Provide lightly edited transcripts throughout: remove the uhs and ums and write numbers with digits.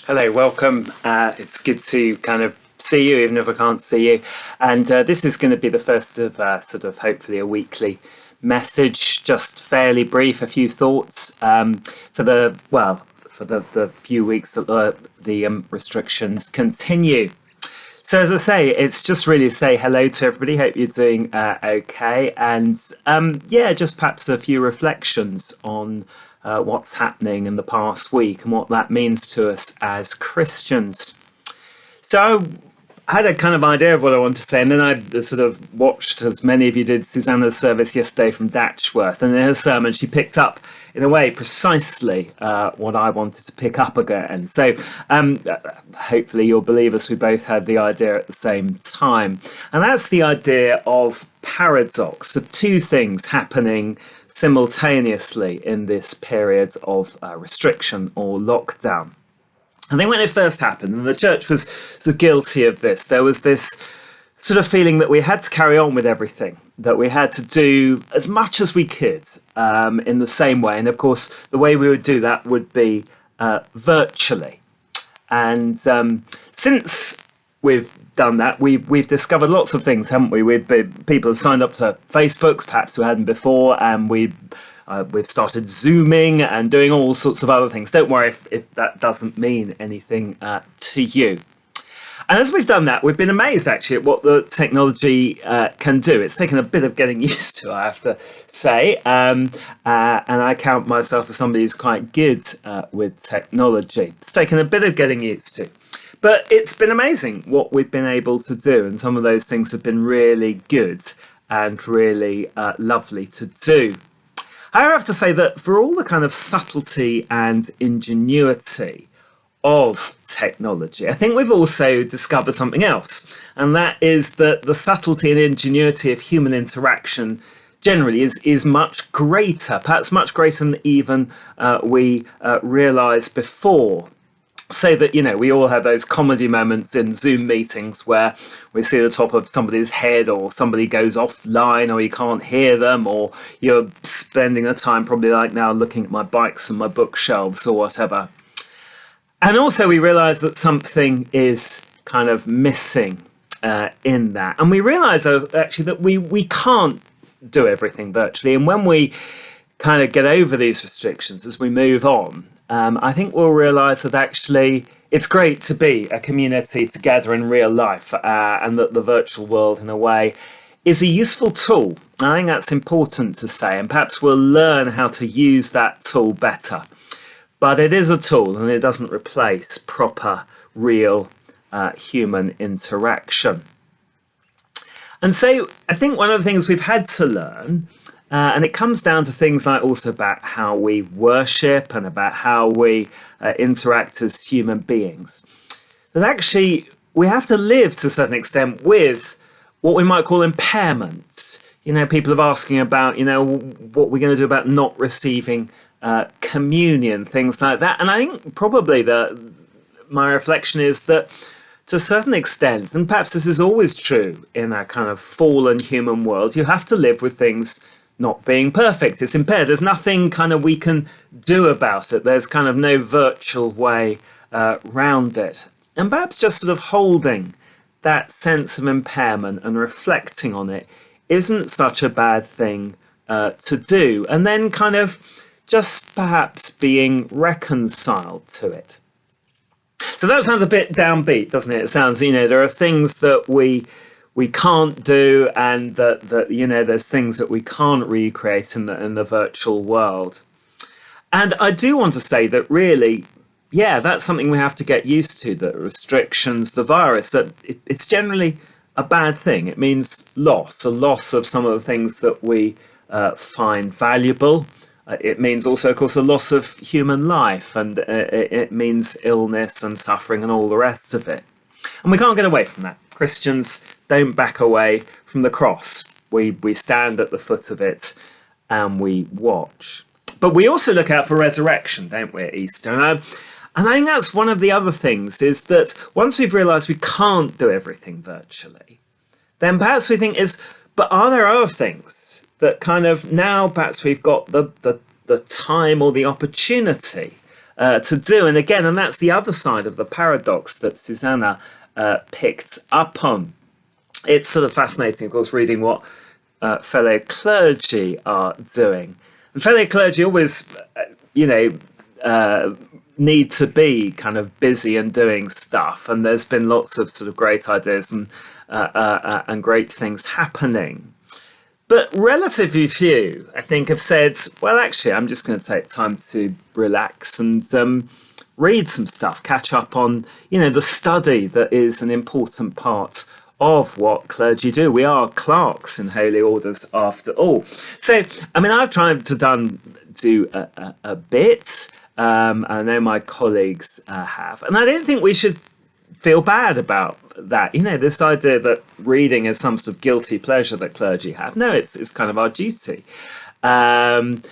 Hello, welcome. It's good to kind of see you, even if I can't see you. And this is going to be the first of sort of hopefully a weekly message, just fairly brief, a few thoughts for the few weeks that the restrictions continue. So as I say, it's just really say hello to everybody. Hope you're doing okay, and yeah, just perhaps a few reflections on what's happening in the past week and what that means to us as Christians. So I had a kind of idea of what I wanted to say, and then I sort of watched, as many of you did, Susanna's service yesterday from Datchworth, and in her sermon she picked up, in a way, precisely what I wanted to pick up again. So hopefully you'll believe us, we both had the idea at the same time, and that's the idea of paradox, of two things happening simultaneously in this period of restriction or lockdown. I think when it first happened, and the church was sort of guilty of this, there was this sort of feeling that we had to carry on with everything, that we had to do as much as we could in the same way. And of course, the way we would do that would be virtually. And since we've done that, we've discovered lots of things, haven't we? People have signed up to Facebook, perhaps we hadn't before, and we've started Zooming and doing all sorts of other things. Don't worry if that doesn't mean anything to you. And as we've done that, we've been amazed actually at what the technology can do. It's taken a bit of getting used to, I have to say. And I count myself as somebody who's quite good with technology. It's taken a bit of getting used to. But it's been amazing what we've been able to do. And some of those things have been really good and really lovely to do. I have to say that for all the kind of subtlety and ingenuity of technology, I think we've also discovered something else, and that is that the subtlety and ingenuity of human interaction generally is much greater, perhaps much greater than even we realised before. So that, we all have those comedy moments in Zoom meetings where we see the top of somebody's head, or somebody goes offline, or you can't hear them, or you're spending the time, probably like now, looking at my bikes and my bookshelves or whatever. And also we realise that something is kind of missing in that. And we realise actually that we can't do everything virtually. And when we kind of get over these restrictions as we move on, I think we'll realise that actually it's great to be a community together in real life, and that the virtual world, in a way, is a useful tool. I think that's important to say, and perhaps we'll learn how to use that tool better. But it is a tool, and it doesn't replace proper, real human interaction. And so I think one of the things we've had to learn, and it comes down to things like also about how we worship and about how we interact as human beings, that actually we have to live to a certain extent with what we might call impairments. People are asking about, what we're going to do about not receiving communion, things like that. And I think probably my reflection is that to a certain extent, and perhaps this is always true in our kind of fallen human world, you have to live with things not being perfect. It's impaired. There's nothing kind of we can do about it. There's kind of no virtual way round it. And perhaps just sort of holding that sense of impairment and reflecting on it isn't such a bad thing to do. And then kind of just perhaps being reconciled to it. So that sounds a bit downbeat, doesn't it? It sounds, there are things that we can't do, and that there's things that we can't recreate in the virtual world. And I do want to say that really, yeah, that's something we have to get used to, the restrictions, the virus, that it's generally a bad thing. It means a loss of some of the things that we find valuable. It means also, of course, a loss of human life, and it means illness and suffering and all the rest of it. And we can't get away from that. Christians don't back away from the cross. We stand at the foot of it and we watch. But we also look out for resurrection, don't we, at Easter? And I think that's one of the other things, is that once we've realised we can't do everything virtually, then perhaps we think but are there other things that kind of now perhaps we've got the time or the opportunity to do. And again, and that's the other side of the paradox that Susanna picked up on. It's sort of fascinating, of course, reading what fellow clergy are doing. And fellow clergy always, you know, need to be kind of busy and doing stuff. And there's been lots of sort of great ideas and great things happening. But relatively few, I think, have said, well, actually, I'm just going to take time to relax and read some stuff, catch up on, you know, the study that is an important part of what clergy do. We are clerks in holy orders after all. So, I mean, I've tried to do a bit. I know my colleagues have. And I don't think we should feel bad about that. You know, this idea that reading is some sort of guilty pleasure that clergy have. No, it's kind of our duty. And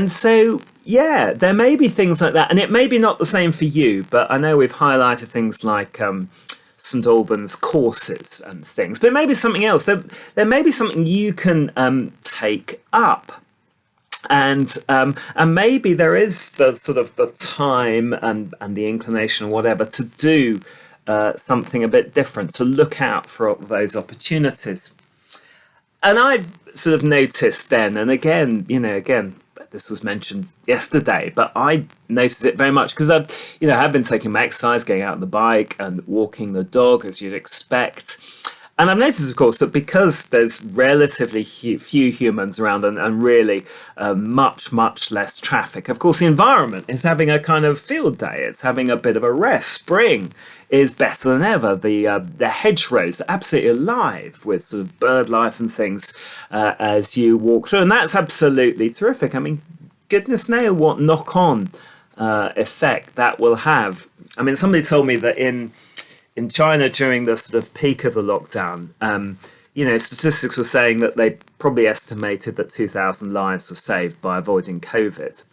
so, yeah, there may be things like that. And it may be not the same for you, but I know we've highlighted things like St Albans courses and things, but maybe something else. There may be something you can take up. And maybe there is the sort of the time and the inclination or whatever to do something a bit different, to look out for those opportunities. And I've sort of noticed then, and again, you know, this was mentioned yesterday, but I noticed it very much because I've been taking my exercise, getting out on the bike and walking the dog, as you'd expect. And I've noticed, of course, that because there's relatively few humans around and really much less traffic, of course, the environment is having a kind of field day. It's having a bit of a rest. Spring is better than ever. The hedgerows are absolutely alive with sort of bird life and things as you walk through. And that's absolutely terrific. I mean, goodness knows what knock-on effect that will have. I mean, somebody told me that in China during the sort of peak of the lockdown, statistics were saying that they probably estimated that 2,000 lives were saved by avoiding COVID.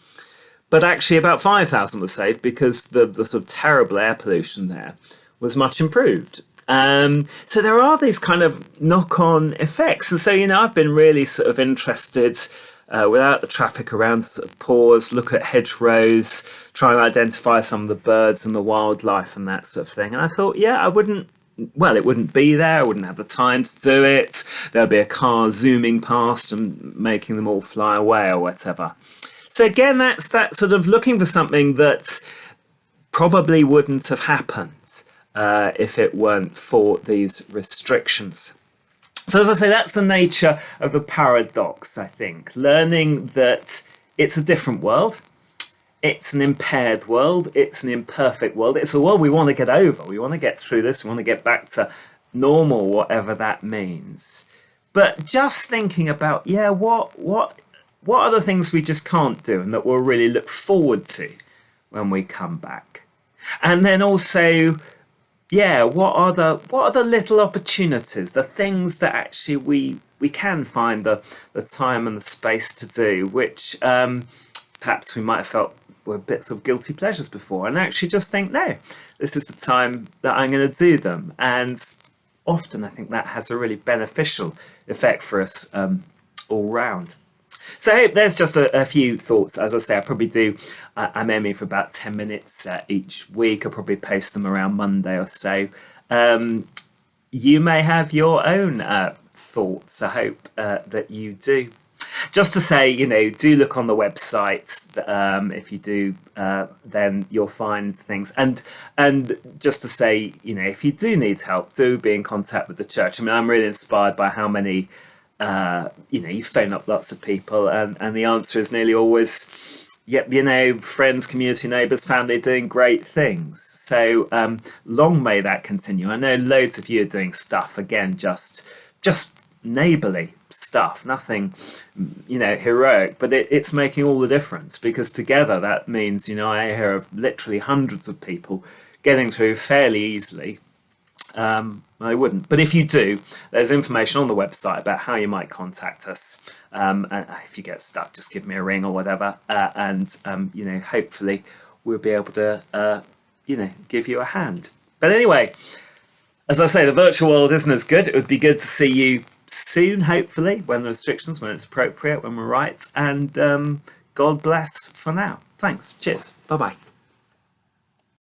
But actually about 5,000 were saved because the sort of terrible air pollution there was much improved. So there are these kind of knock-on effects. And so, I've been really sort of interested without the traffic around, to sort of pause, look at hedgerows, try and identify some of the birds and the wildlife and that sort of thing. And I thought, it wouldn't be there. I wouldn't have the time to do it. There'll be a car zooming past and making them all fly away or whatever. So again, that's that sort of looking for something that probably wouldn't have happened if it weren't for these restrictions. So as I say, that's the nature of the paradox, I think. Learning that it's a different world. It's an impaired world. It's an imperfect world. It's a world we want to get over. We want to get through this. We want to get back to normal, whatever that means. But just thinking about, what are the things we just can't do and that we'll really look forward to when we come back? And then also, what are the little opportunities, the things that actually we can find the time and the space to do, which perhaps we might have felt were bits of guilty pleasures before, and actually just think, no, this is the time that I'm going to do them. And often I think that has a really beneficial effect for us all round. So I hope there's just a few thoughts. As I say, I probably do. I'm aiming for about 10 minutes each week. I'll probably post them around Monday or so. You may have your own thoughts. I hope that you do. Just to say, do look on the website. If you do, then you'll find things. And just to say, if you do need help, do be in contact with the church. I mean, I'm really inspired by how many you phone up lots of people and the answer is nearly always, friends, community, neighbours, family doing great things. So long may that continue. I know loads of you are doing stuff, again, just neighbourly stuff, nothing, heroic, but it's making all the difference, because together that means, I hear of literally hundreds of people getting through fairly easily. I wouldn't. But if you do, there's information on the website about how you might contact us. And if you get stuck, just give me a ring or whatever. And hopefully we'll be able to, give you a hand. But anyway, as I say, the virtual world isn't as good. It would be good to see you soon, hopefully, when it's appropriate, when we're right. And God bless for now. Thanks. Cheers. Bye-bye.